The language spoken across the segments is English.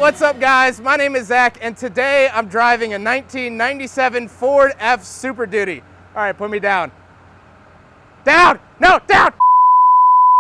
What's up guys? My name is Zach and today I'm driving a 1997 Ford F-SuperDuty. All right, put me down. Down! No, down!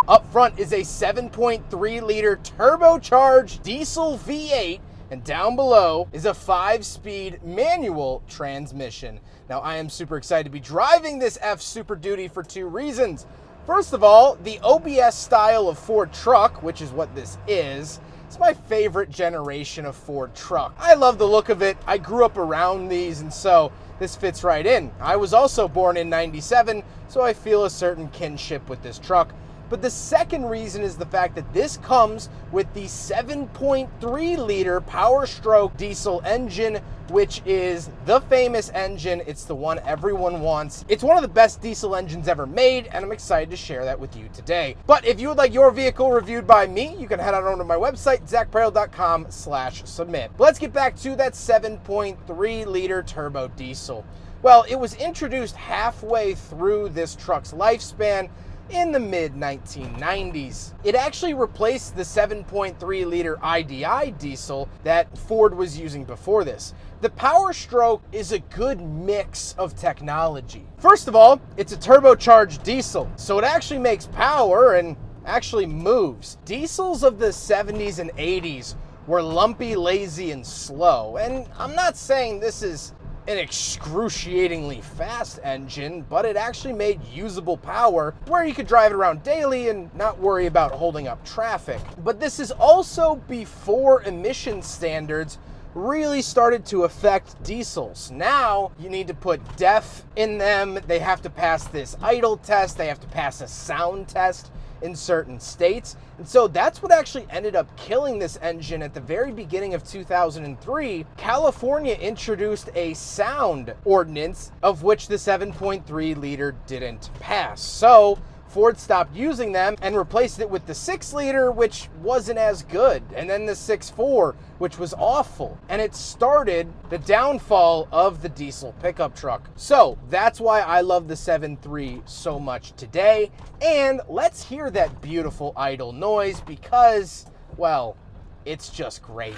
Up front is a 7.3 liter turbocharged diesel V8 and down below is a 5-speed manual transmission. Now I am super excited to be driving this F-SuperDuty for two reasons. First of all, the OBS style of Ford truck, which is what this is, it's my favorite generation of Ford truck. I love the look of it. I grew up around these, and so this fits right in. I was also born in '97, so I feel a certain kinship with this truck. But the second reason is the fact that this comes with the 7.3 liter Power Stroke diesel engine, which is the famous engine. It's the one everyone wants. It's one of the best diesel engines ever made, and I'm excited to share that with you today. But if you would like your vehicle reviewed by me, you can head on over to my website, zackparrell.com/submit. But let's get back to that 7.3 liter turbo diesel. Well, it was introduced halfway through this truck's lifespan in the mid-1990s. It actually replaced the 7.3 liter IDI diesel that Ford was using before this. The Power Stroke is a good mix of technology. First of all, it's a turbocharged diesel, so it actually makes power and actually moves. Diesels of the 70s and 80s were lumpy, lazy, and slow, and I'm not saying this is an excruciatingly fast engine, but it actually made usable power where you could drive it around daily and not worry about holding up traffic. But this is also before emission standards really started to affect diesels. Now you need to put DEF in them. They have to pass this idle test. They have to pass a sound test in certain states. And so that's what actually ended up killing this engine at the very beginning of 2003. California introduced a sound ordinance of which the 7.3 liter didn't pass. So Ford stopped using them and replaced it with the 6 liter, which wasn't as good, and then the 6.4, which was awful. And it started the downfall of the diesel pickup truck. So that's why I love the 7.3 so much today. And let's hear that beautiful idle noise because, well, it's just great.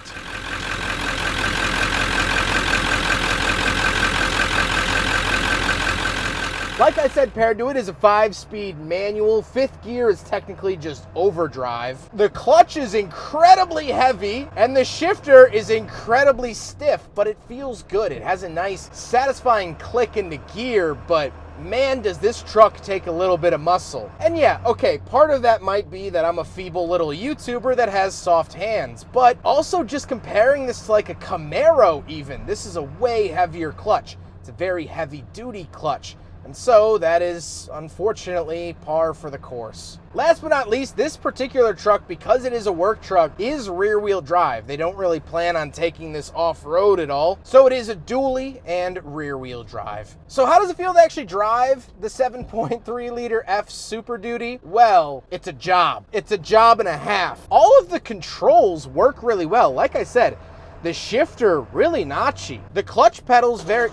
Like I said, paired to it is a 5-speed manual. 5th gear is technically just overdrive. The clutch is incredibly heavy and the shifter is incredibly stiff, but it feels good. It has a nice, satisfying click into gear, but man, does this truck take a little bit of muscle. And yeah, okay, part of that might be that I'm a feeble little YouTuber that has soft hands, but also just comparing this to like a Camaro even, this is a way heavier clutch. It's a very heavy duty clutch. And so that is, unfortunately, par for the course. Last but not least, this particular truck, because it is a work truck, is rear-wheel drive. They don't really plan on taking this off-road at all. So it is a dually and rear-wheel drive. So how does it feel to actually drive the 7.3 liter F-SuperDuty? Well, it's a job. It's a job and a half. All of the controls work really well. Like I said, the shifter really notchy. The clutch pedals very...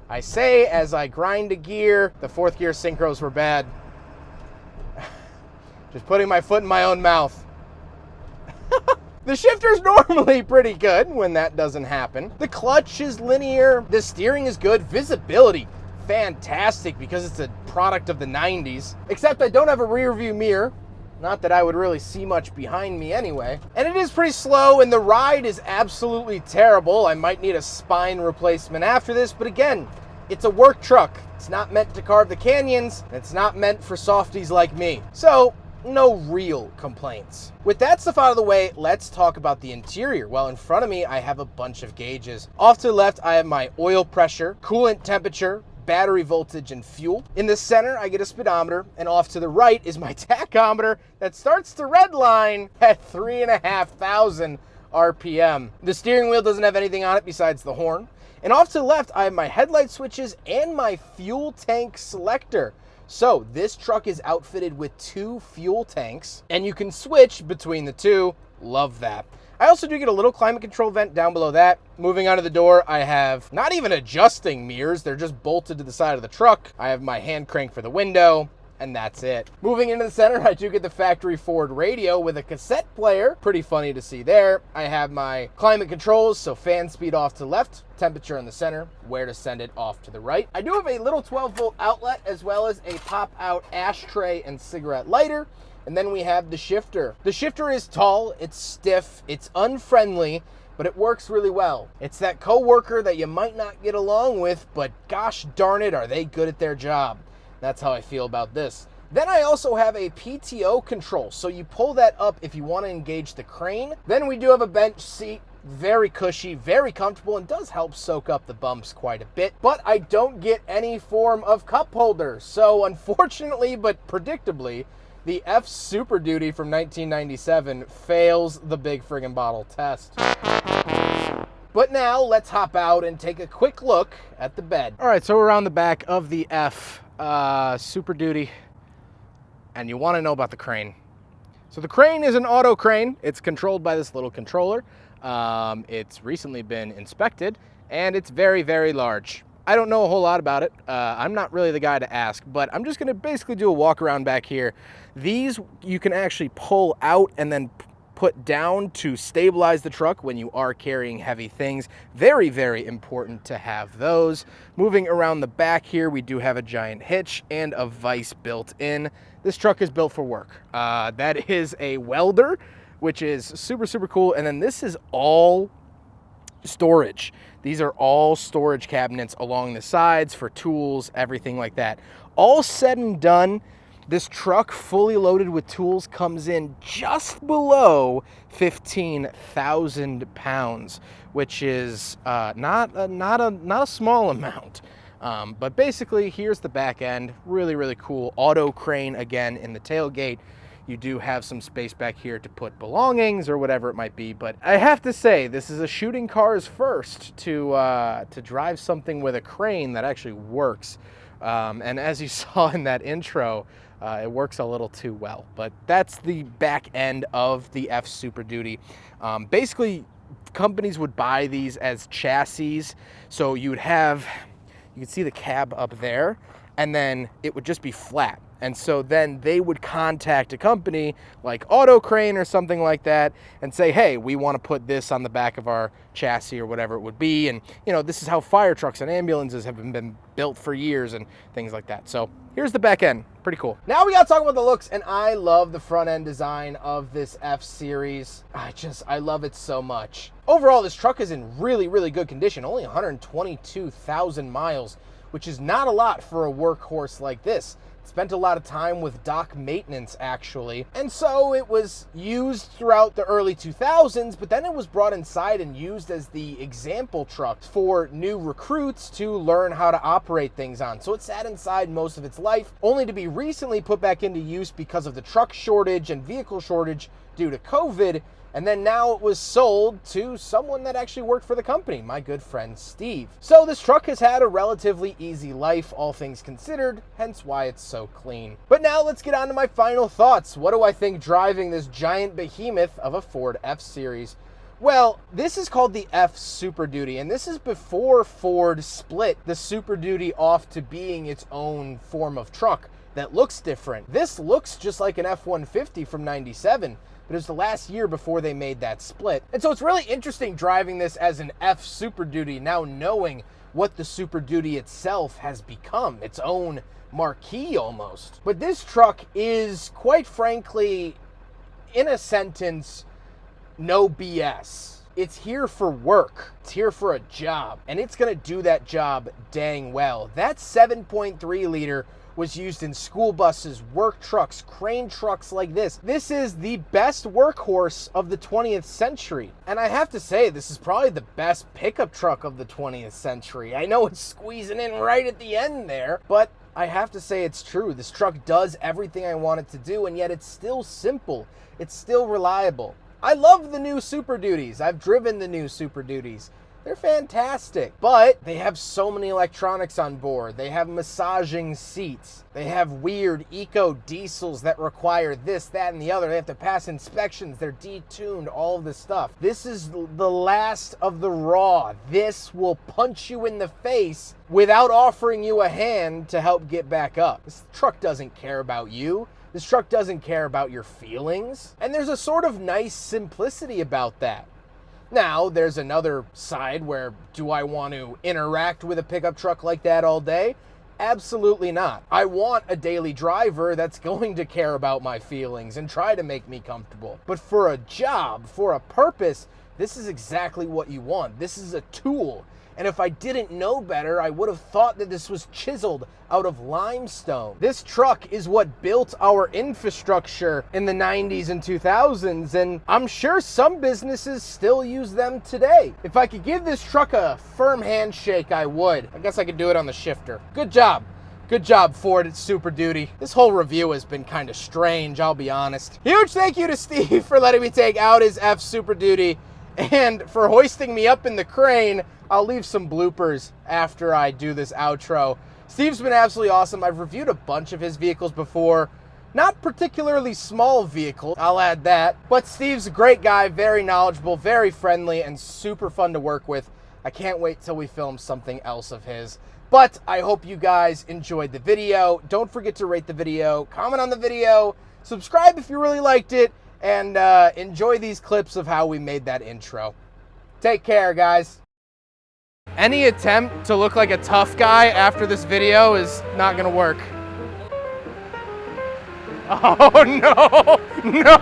I say as I grind a gear, the 4th gear synchros were bad. Just putting my foot in my own mouth. The shifter's normally pretty good when that doesn't happen. The clutch is linear. The steering is good. Visibility, fantastic because it's a product of the 90s. Except I don't have a rear view mirror. Not that I would really see much behind me anyway. And it is pretty slow and the ride is absolutely terrible. I might need a spine replacement after this, but again, it's a work truck. It's not meant to carve the canyons. It's not meant for softies like me. So, no real complaints. With that stuff out of the way, let's talk about the interior. Well, in front of me, I have a bunch of gauges. Off to the left, I have my oil pressure, coolant temperature, battery voltage, and fuel. In the center, I get a speedometer, and off to the right is my tachometer that starts to redline at 3,500 RPM. The steering wheel doesn't have anything on it besides the horn. And off to the left, I have my headlight switches and my fuel tank selector. So this truck is outfitted with 2 fuel tanks, and you can switch between the 2. Love that. I also do get a little climate control vent down below that. Moving out of the door, I have not even adjusting mirrors. They're just bolted to the side of the truck. I have my hand crank for the window. and that's it. Moving into the center, I do get the factory Ford radio with a cassette player. Pretty funny to see there. I have my climate controls, so fan speed off to the left, temperature in the center, where to send it off to the right. I do have a little 12-volt outlet as well as a pop-out ashtray and cigarette lighter. And then we have the shifter. The shifter is tall, it's stiff, it's unfriendly, but it works really well. It's that coworker that you might not get along with, but gosh darn it, are they good at their job. That's how I feel about this. Then I also have a PTO control, so you pull that up if you want to engage the crane. Then we do have a bench seat, very cushy, very comfortable, and does help soak up the bumps quite a bit. But I don't get any form of cup holder, so unfortunately, but predictably, the F-SuperDuty from 1997 fails the big friggin' bottle test. But now let's hop out and take a quick look at the bed. All right, so we're on the back of the F-SuperDuty, and you want to know about the crane. So the crane is an auto crane. It's controlled by this little controller. It's recently been inspected, and it's very, very large. I don't know a whole lot about it. I'm not really the guy to ask, but I'm just gonna basically do a walk around back here. These you can actually pull out and then put down to stabilize the truck when you are carrying heavy things. Very, very important to have those. Moving around the back here, we do have a giant hitch and a vise built in. This truck is built for work. That is a welder, which is super, super cool. And then this is all storage. These are all storage cabinets along the sides for tools, everything like that. All said and done, this truck fully loaded with tools comes in just below 15,000 pounds, which is not a small amount. But basically, here's the back end. Really, really cool. Auto crane again in the tailgate. You do have some space back here to put belongings or whatever it might be, but I have to say this is a shooting cars first to drive something with a crane that actually works. And as you saw in that intro, it works a little too well. But that's the back end of the F-SuperDuty. Basically, companies would buy these as chassis, so you could see the cab up there, and then it would just be flat. And so then they would contact a company like Auto Crane or something like that and say, hey, we want to put this on the back of our chassis or whatever it would be. And, you know, this is how fire trucks and ambulances have been built for years and things like that. So here's the back end. Pretty cool. Now we got to talk about the looks, and I love the front end design of this F-Series. I love it so much. Overall, this truck is in really, really good condition. Only 122,000 miles, which is not a lot for a workhorse like this. Spent a lot of time with dock maintenance, actually. And so it was used throughout the early 2000s, but then it was brought inside and used as the example truck for new recruits to learn how to operate things on. So it sat inside most of its life, only to be recently put back into use because of the truck shortage and vehicle shortage due to COVID. And then now it was sold to someone that actually worked for the company, my good friend Steve. So this truck has had a relatively easy life, all things considered, hence why it's so clean. But now let's get on to my final thoughts. What do I think driving this giant behemoth of a Ford F-Series? Well, this is called the F-SuperDuty, and this is before Ford split the Super Duty off to being its own form of truck that looks different. This looks just like an F-150 from 97. But it was the last year before they made that split. And so it's really interesting driving this as an F-SuperDuty, now knowing what the Super Duty itself has become, its own marquee almost. But this truck is, quite frankly, in a sentence, no BS. It's here for work. It's here for a job. And it's gonna do that job dang well. That 7.3 liter was used in school buses, work trucks, crane trucks like this. This is the best workhorse of the 20th century. And I have to say, this is probably the best pickup truck of the 20th century. I know it's squeezing in right at the end there, but I have to say it's true. This truck does everything I want it to do, and yet it's still simple. It's still reliable. I love the new Super Duties. I've driven the new Super Duties. They're fantastic, but they have so many electronics on board. They have massaging seats. They have weird eco diesels that require this, that, and the other. They have to pass inspections. They're detuned, all of this stuff. This is the last of the raw. This will punch you in the face without offering you a hand to help get back up. This truck doesn't care about you. This truck doesn't care about your feelings. And there's a sort of nice simplicity about that. Now, there's another side where, do I want to interact with a pickup truck like that all day? Absolutely not. I want a daily driver that's going to care about my feelings and try to make me comfortable. But for a job, for a purpose, this is exactly what you want. This is a tool. And if I didn't know better, I would have thought that this was chiseled out of limestone. This truck is what built our infrastructure in the 90s and 2000s, and I'm sure some businesses still use them today. If I could give this truck a firm handshake, I would. I guess I could do it on the shifter. Good job. Good job, Ford at Super Duty. This whole review has been kind of strange, I'll be honest. Huge thank you to Steve for letting me take out his F-SuperDuty and for hoisting me up in the crane. I'll leave some bloopers after I do this outro. Steve's been absolutely awesome. I've reviewed a bunch of his vehicles before. Not particularly small vehicles, I'll add that. But Steve's a great guy, very knowledgeable, very friendly, and super fun to work with. I can't wait till we film something else of his. But I hope you guys enjoyed the video. Don't forget to rate the video, comment on the video, subscribe if you really liked it, and enjoy these clips of how we made that intro. Take care, guys. Any attempt to look like a tough guy after this video is not gonna work. Oh no, no!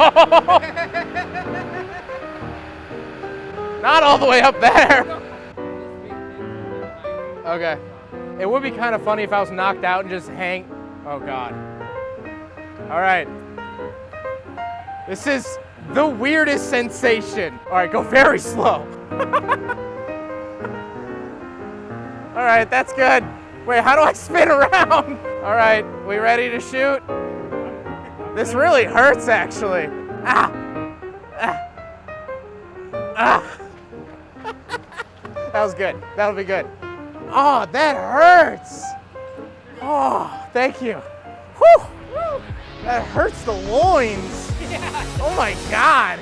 Not all the way up there. Okay. It would be kind of funny if I was knocked out and just hang. Oh God. All right. This is the weirdest sensation. All right, go very slow. All right, that's good. Wait, how do I spin around? All right, we ready to shoot? This really hurts, actually. Ah! Ah! Ah! That was good. That'll be good. Oh, that hurts. Oh, thank you. Whew! That hurts the loins. Oh my God.